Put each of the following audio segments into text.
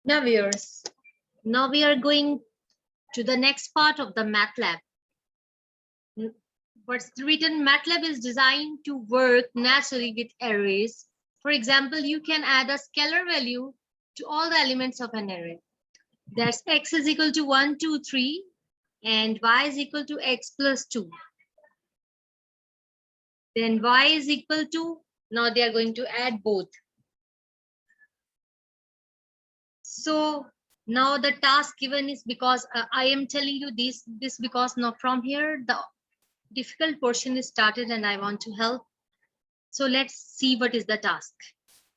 Now viewers, now we are going to the next part of the MATLAB. What's written, MATLAB is designed to work naturally with arrays. For example, you can add a scalar value to all the elements of an array. That's x is equal to 1, 2, 3, and y is equal to x plus 2. Then y is equal to, now they are going to add both. So now the task given is, because I am telling you this because now from here the difficult portion is started and I want to help. So let's see what is the task.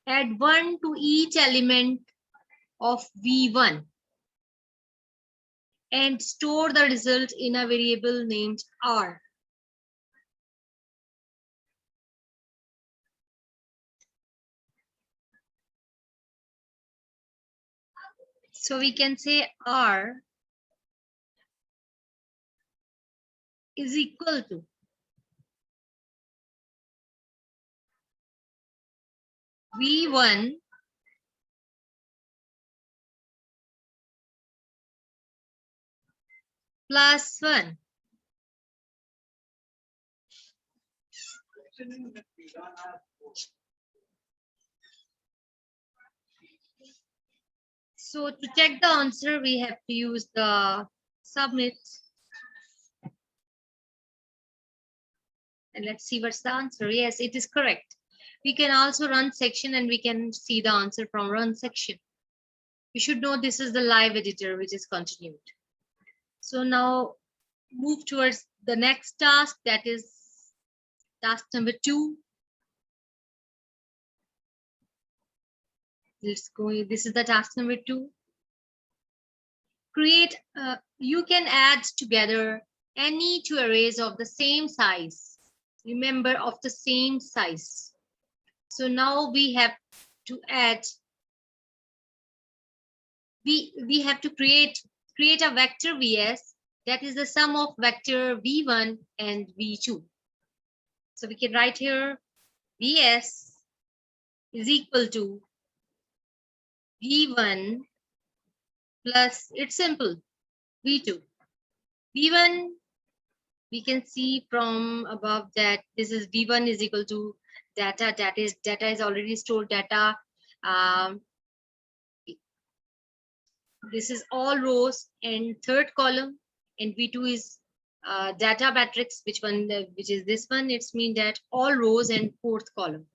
Add 1 to each element of V1 and store the result in a variable named R. So we can say R is equal to V1 plus 1. So to check the answer, we have to use the submit. And let's see what's the answer. Yes, it is correct. We can also run section and we can see the answer from run section. You should know this is the live editor which is continued. So now move towards the next task, that is task number 2. Let's go. This is the task number 2. Create, you can add together any two arrays of the same size. Remember, of the same size. So now we have to add, we have to create a vector Vs that is the sum of vector V1 and V2. So we can write here Vs is equal to V1 plus, it's simple, V2. V1, we can see from above that this is V1 is equal to data, that is data is already stored data. This is all rows and third column, and V2 is data matrix, which is this one. It's mean that all rows and fourth column.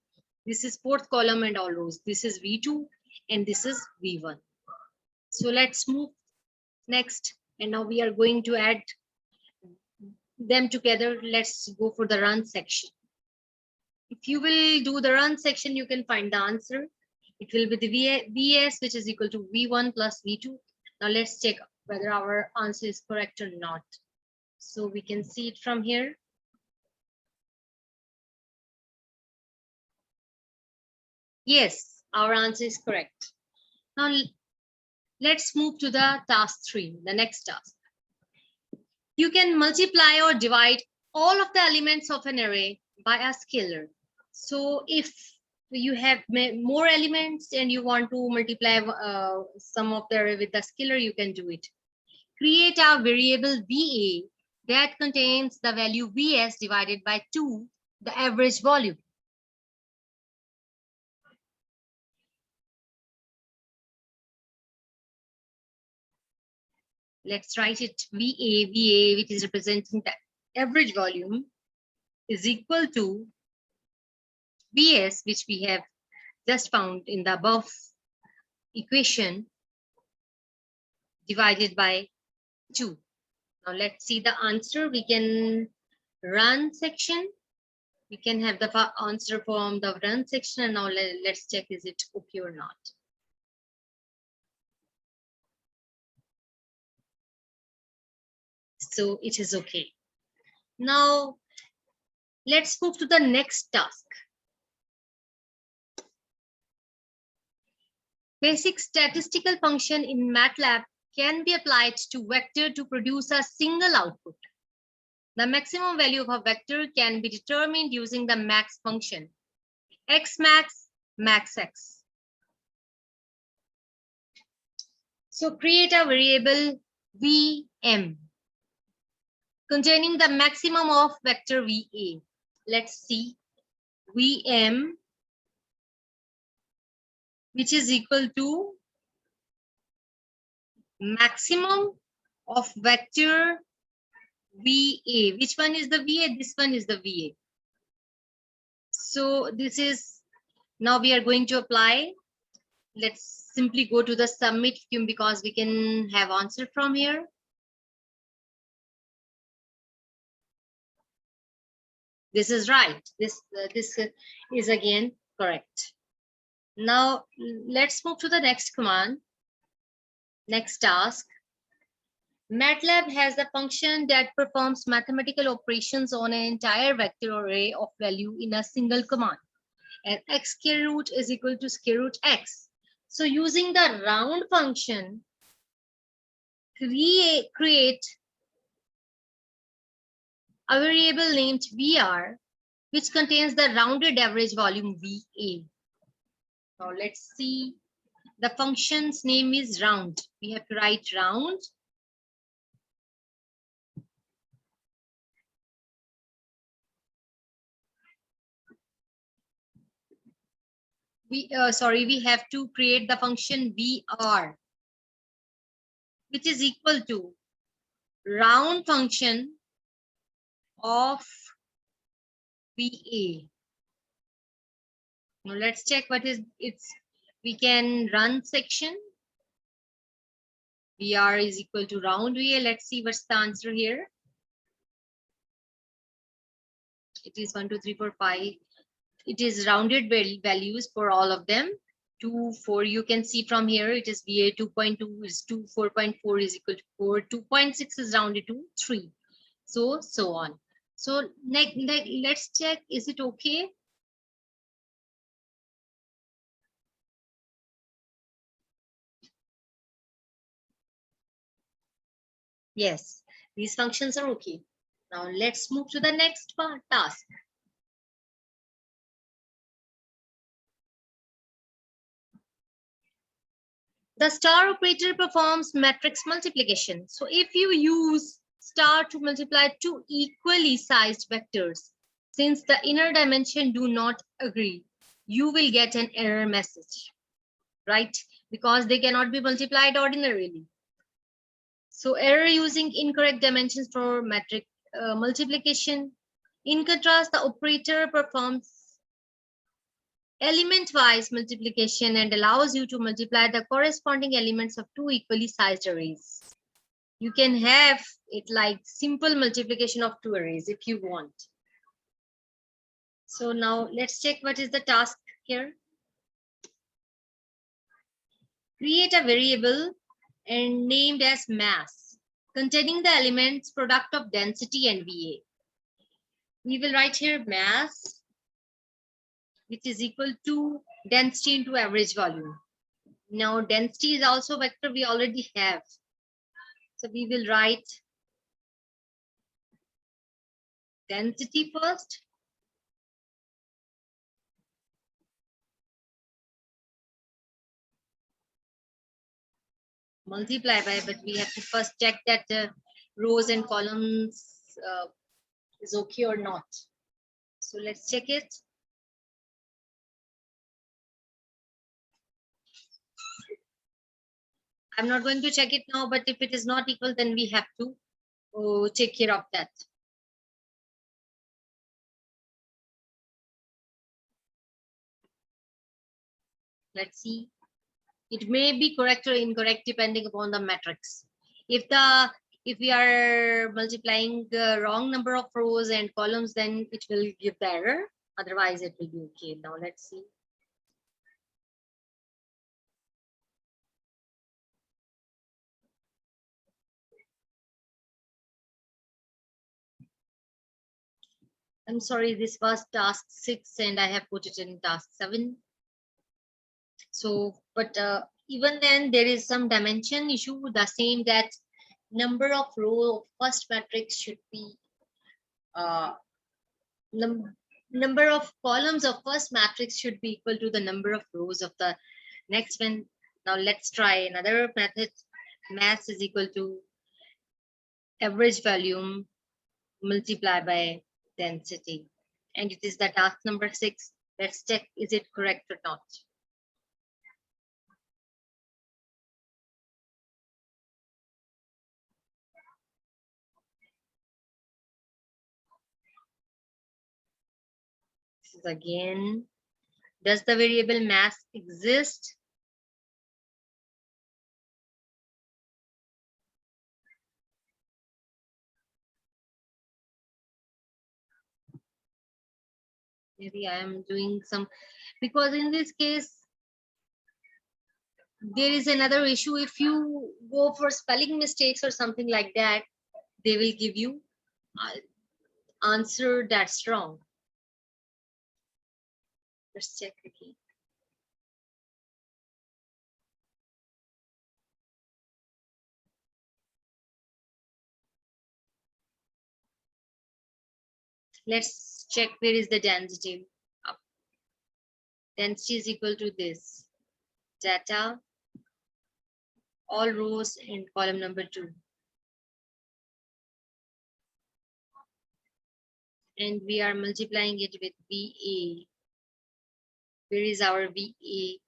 This is fourth column and all rows. This is V2 and this is V1. So let's move next, and now we are going to add them together. Let's go for the run section. If you will do the run section, you can find the answer. It will be the Vs, which is equal to V1 plus V2. Now let's check whether our answer is correct or not. So we can see it from here. Yes, our answer is correct. Now let's move to the task 3, the next task. You can multiply or divide all of the elements of an array by a scalar. So if you have more elements and you want to multiply some of the array with the scalar, you can do it. Create a variable VA that contains the value Vs divided by 2, the average volume. Let's write it VA, which is representing the average volume, is equal to Vs, which we have just found in the above equation, divided by 2. Now let's see the answer. We can run section. We can have the answer from the run section, and now let's check is it okay or not. So it is okay. Now let's move to the next task. Basic statistical function in MATLAB can be applied to vector to produce a single output. The maximum value of a vector can be determined using the max function, xmax, maxx. So create a variable VM containing the maximum of vector VA. Let's see. VM, which is equal to maximum of vector VA. Which one is the VA? This one is the VA. So this is, now we are going to apply. Let's simply go to the submit because we can have answer from here. This is right. This is again correct. Now let's move to the next command. Next task. MATLAB has a function that performs mathematical operations on an entire vector array of value in a single command. And x square root is equal to square root x. So using the round function, create a variable named VR, which contains the rounded average volume VA. Now let's see. The function's name is round. We have to write round. We have to create the function VR, which is equal to round function of VA. Now let's check what is its. We can run section. VR is equal to round VA. Let's see what's the answer here. It is 1, 2, 3, 4, 5. It is rounded values for all of them. 2, 4, you can see from here, it is VA 2.2 is 2, 4.4 is equal to 4, 2.6 is rounded to 3. So on. So let's check, is it okay? Yes, these functions are okay. Now let's move to the next task. The star operator performs matrix multiplication. So if you use star to multiply two equally sized vectors, since the inner dimension do not agree, you will get an error message, right? Because they cannot be multiplied ordinarily. So error using incorrect dimensions for matrix multiplication. In contrast, the operator performs element-wise multiplication and allows you to multiply the corresponding elements of two equally sized arrays. You can have it like simple multiplication of two arrays if you want. So now let's check what is the task here. Create a variable and named as mass containing the elements product of density and VA. We will write here mass, which is equal to density into average volume. Now density is also vector we already have. So we will write density first. Multiply by, but we have to first check that the rows and columns is okay or not. So let's check it. I'm not going to check it now, but if it is not equal, then we have to take care of that. Let's see. It may be correct or incorrect depending upon the matrix. If we are multiplying the wrong number of rows and columns, then it will give the error. Otherwise, it will be okay. Now let's see. I'm sorry, this was task 6 and I have put it in task 7. So, but even then there is some dimension issue, the same that number of row of first matrix should be number of columns of first matrix should be equal to the number of rows of the next one. Now let's try another method. mass is equal to average volume multiplied by density. And it is the task number 6. Let's check, is it correct or not? This is again, does the variable mass exist? Maybe I am doing some, because in this case, there is another issue. If you go for spelling mistakes or something like that, they will give you answer that's wrong. Let's check again. Let's check where is the density. Density is equal to this. Data, all rows in column number 2. And we are multiplying it with VA. Where is our VA?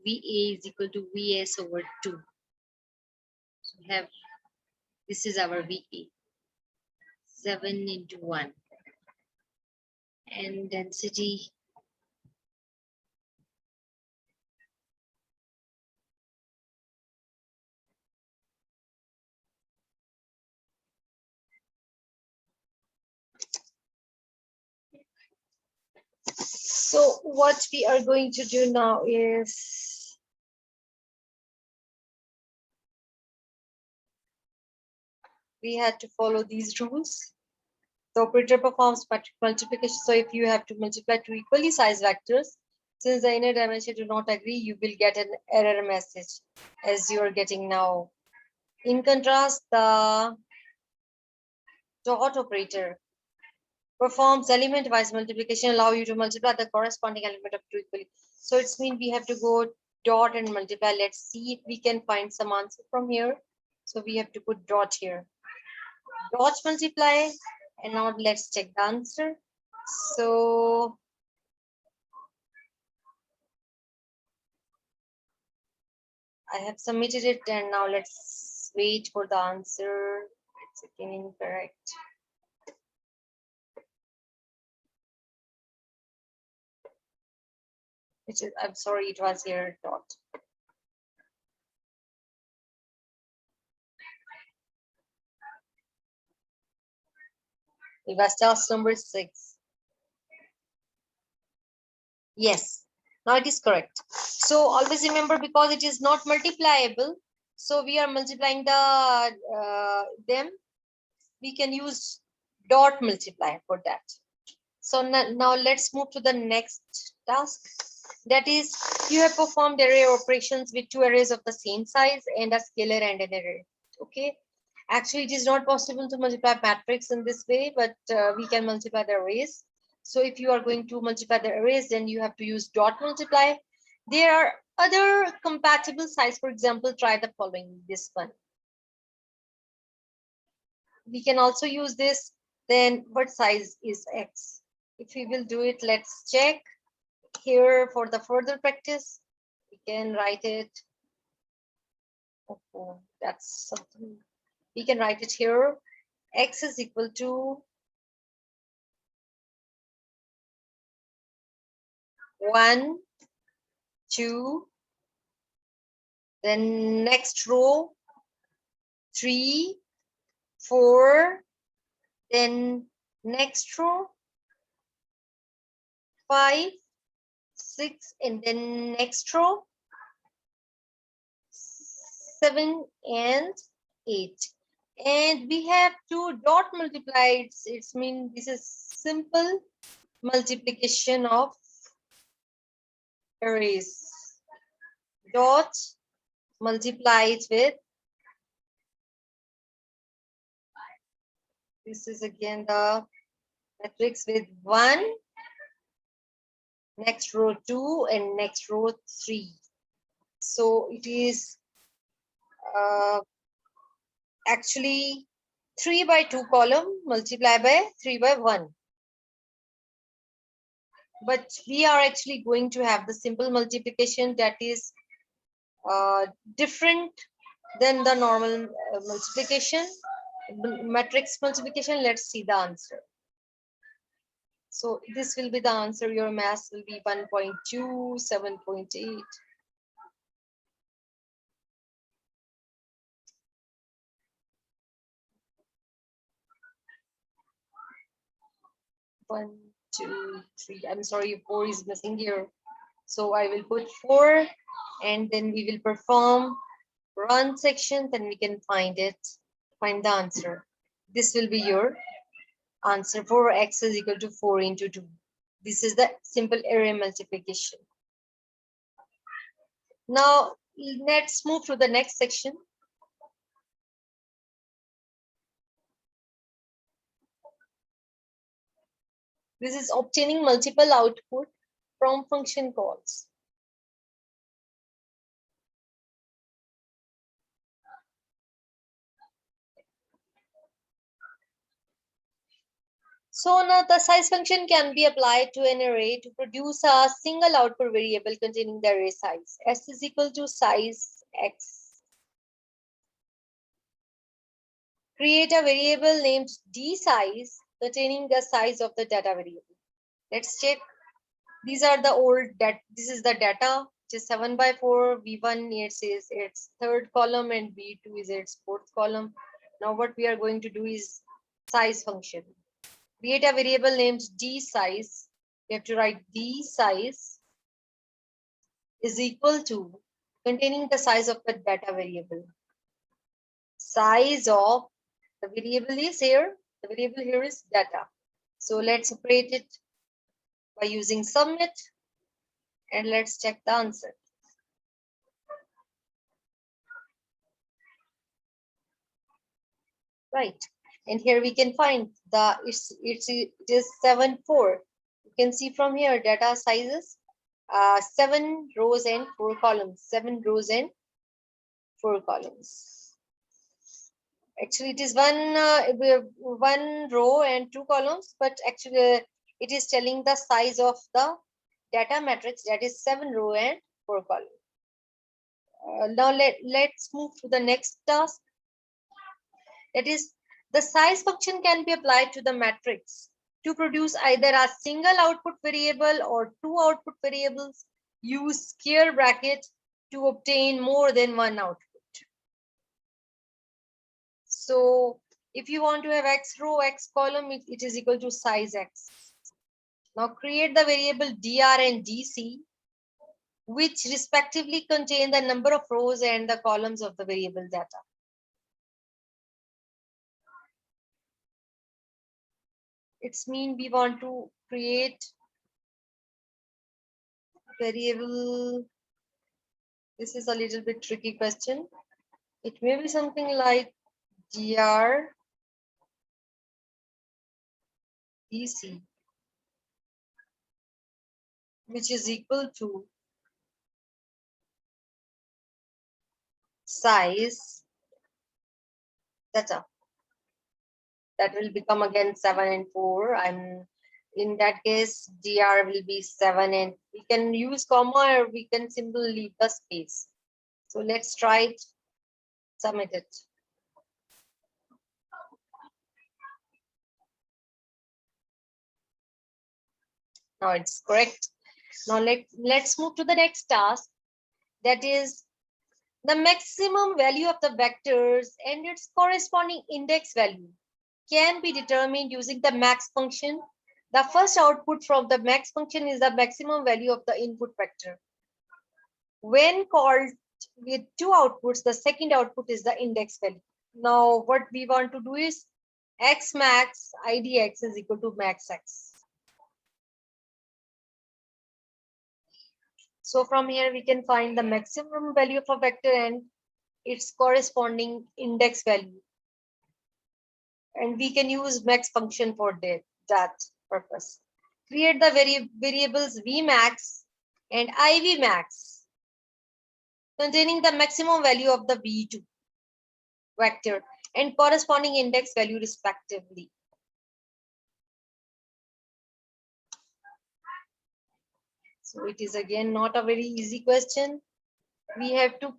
VA is equal to VS over 2. So we have, this is our VA. 7 into 1. And density So what we are going to do now is we had to follow these rules. The operator performs multiplication. So if you have to multiply two equally sized vectors, since the inner dimensions do not agree, you will get an error message as you are getting now. In contrast, the dot operator performs element-wise multiplication, allow you to multiply the corresponding element of two equally. So it's mean we have to go dot and multiply. Let's see if we can find some answer from here. So we have to put dot here. Dot multiply, and now let's check the answer. So I have submitted it, and now let's wait for the answer. It's again incorrect. Which is, I'm sorry, it was here dot. It was task number 6. Yes, now it is correct. So always remember, because it is not multipliable, so we are multiplying the them. We can use dot multiply for that. So now let's move to the next task. That is, you have performed array operations with two arrays of the same size and a scalar and an array. Okay. Actually, it is not possible to multiply matrix in this way, but we can multiply the arrays. So if you are going to multiply the arrays, then you have to use dot multiply. There are other compatible size. For example, try the following, this one. We can also use this. Then what size is X? If we will do it, let's check here for the further practice. We can write it. Oh, that's something. We can write it here. X is equal to 1, 2, then next row 3, 4, then next row 5, 6, and then next row 7 and 8. And we have to dot multiply. It's mean this is simple multiplication of arrays. Dot multiply it with, this is again the matrix with 1, next row 2, and next row 3. So it is actually 3 by 2 column multiply by 3 by 1. But we are actually going to have the simple multiplication that is different than the normal multiplication, matrix multiplication. Let's see the answer. So this will be the answer. Your mass will be 1.2, 7.8. One, two, three. I'm sorry, 4 is missing here. So I will put 4 and then we will perform run section, then we can find the answer. This will be your answer. 4x is equal to 4 into 2. This is the simple array multiplication. Now let's move to the next section. This is obtaining multiple output from function calls. So now the size function can be applied to an array to produce a single output variable containing the array size. S is equal to size x. Create a variable named d size containing the size of the data variable. Let's check. These are the old that this is the data, which is 7 by 4. V1 is its third column and V2 is its fourth column. Now what we are going to do is size function. Create a variable named d size. We have to write d size is equal to containing the size of the data variable. Size of the variable is here. The variable here is data. So let's separate it by using submit and let's check the answer. Right. And here we can find it is 7, 4. You can see from here data sizes 7 rows and 4 columns. 7 rows and 4 columns. Actually, it is one row and 2 columns, but actually it is telling the size of the data matrix, that is 7 row and 4 columns. Now let's move to the next task. That is, the size function can be applied to the matrix to produce either a single output variable or 2 output variables. Use square bracket to obtain more than one output. So if you want to have x row, x column, it is equal to size x. Now create the variable dr and dc, which respectively contain the number of rows and the columns of the variable data. It's mean we want to create variable. This is a little bit tricky question. It may be something like dr dc, which is equal to size data. That will become again 7 and 4. In that case, dr will be 7 and we can use comma or we can simply leave the space. So let's try it, submit it. Now it's correct. Now let's move to the next task. That is the maximum value of the vectors and its corresponding index value can be determined using the max function. The first output from the max function is the maximum value of the input vector. When called with 2 outputs, the second output is the index value. Now what we want to do is x max idx is equal to max x. So from here we can find the maximum value of a vector and its corresponding index value. And we can use max function for that purpose. Create the variables vmax and ivmax containing the maximum value of the v2. vector and corresponding index value respectively. So it is again not a very easy question. We have to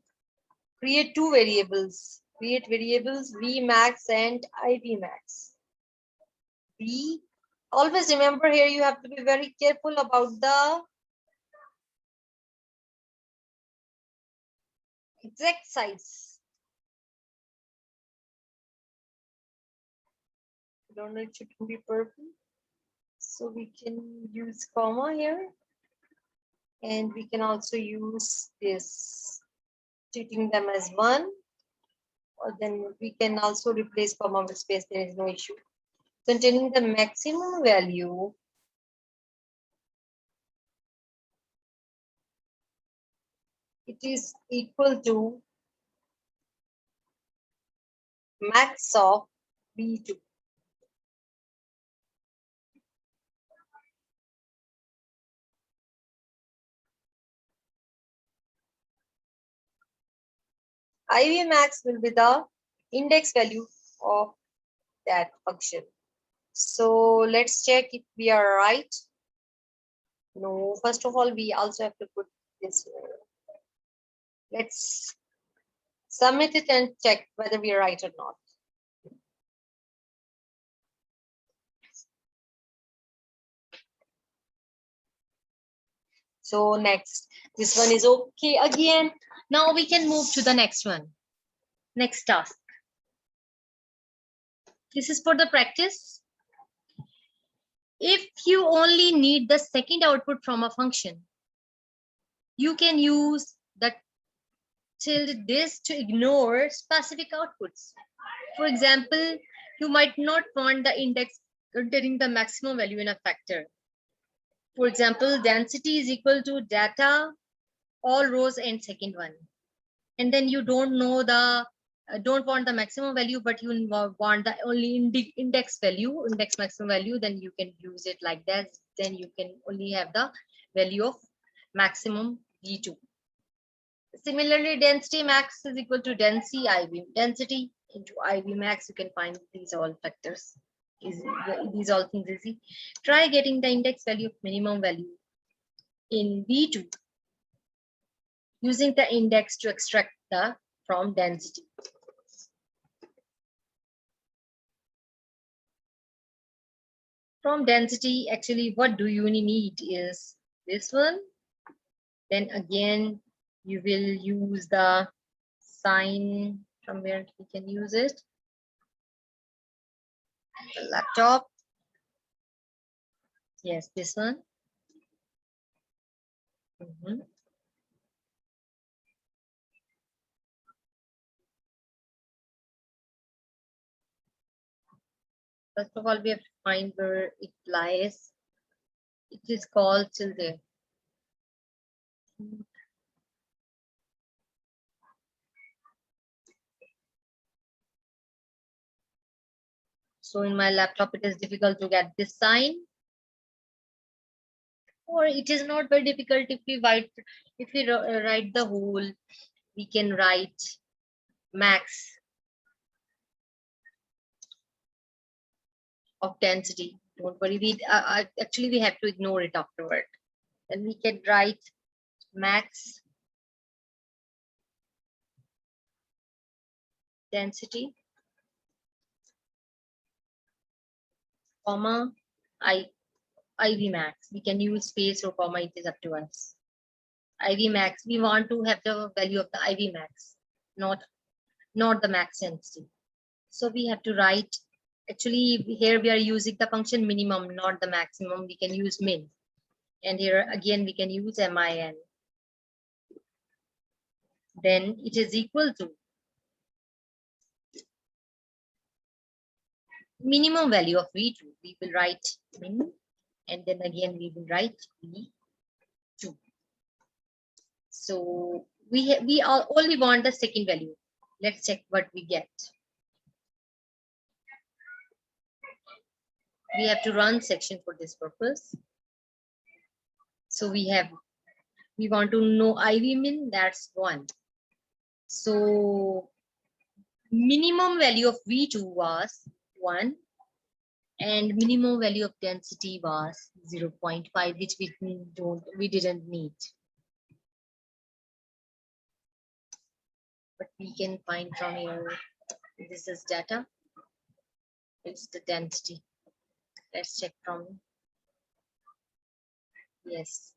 create two variables. Create variables V max and IV max. V, always remember here you have to be very careful about the exact size. I don't know, it should be purple. So we can use comma here. And we can also use this, treating them as one. Or then we can also replace comma with space, there is no issue. Containing the maximum value it is equal to max of B2. IV max will be the index value of that function. So let's check if we are right. No, first of all, we also have to put this here. Let's submit it and check whether we are right or not. So next, this one is okay again. Now we can move to the next one. Next task. This is for the practice. If you only need the second output from a function, you can use the tilde this to ignore specific outputs. For example, you might not want the index containing the maximum value in a factor. For example, density is equal to data, all rows and second one. And then you don't know the, don't want the maximum value, but you want the only index value, index maximum value, then you can use it like that. Then you can only have the value of maximum V2. Similarly, density max is equal to density into IV max. You can find these all factors. These all things easy. Try getting the index value of minimum value in V2 using the index to extract the from density. From density, actually, what do you need is this one. Then again, you will use the sign from where we can use it. The laptop. Yes, this one. First of all, we have to find where it lies. It is called tilde. So in my laptop, it is difficult to get this sign. Or it is not very difficult if we write the whole, we can write max of density. Don't worry, we actually we have to ignore it afterward. Then we can write max density, comma IV max. We can use space or comma, it is up to us. IV max, we want to have the value of the IV max, not the max density. So we have to write, actually here we are using the function minimum, not the maximum. We can use min. And here again we can use min. Then it is equal to minimum value of V2. We will write min, and then again we will write V2. So we only want the second value. Let's check what we get. We have to run section for this purpose. So we want to know IV min, that's 1. So minimum value of V2 was 1 and minimum value of density was 0.5, which we didn't need. But we can find from here. This is data. It's the density. Let's check from. Yes.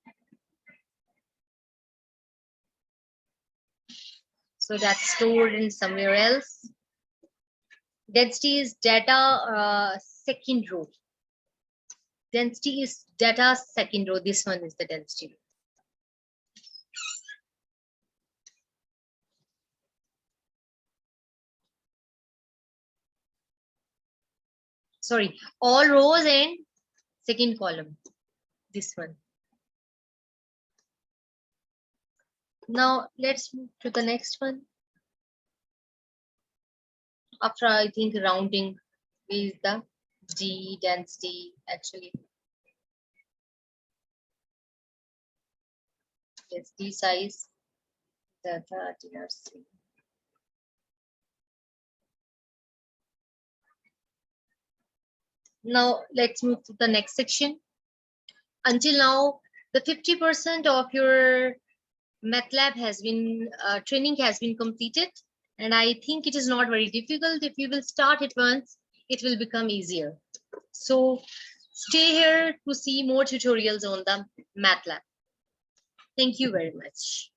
So that's stored in somewhere else. Density is data second row. Density is data second row. This one is the density. Sorry, all rows and second column. This one. Now let's move to the next one. After I think rounding is the D density actually. Yes, D size. The DRC. Now let's move to the next section. Until now, the 50% of your MATLAB has been training has been completed, and I think it is not very difficult. If you will start it once, it will become easier. So stay here to see more tutorials on the MATLAB. Thank you very much.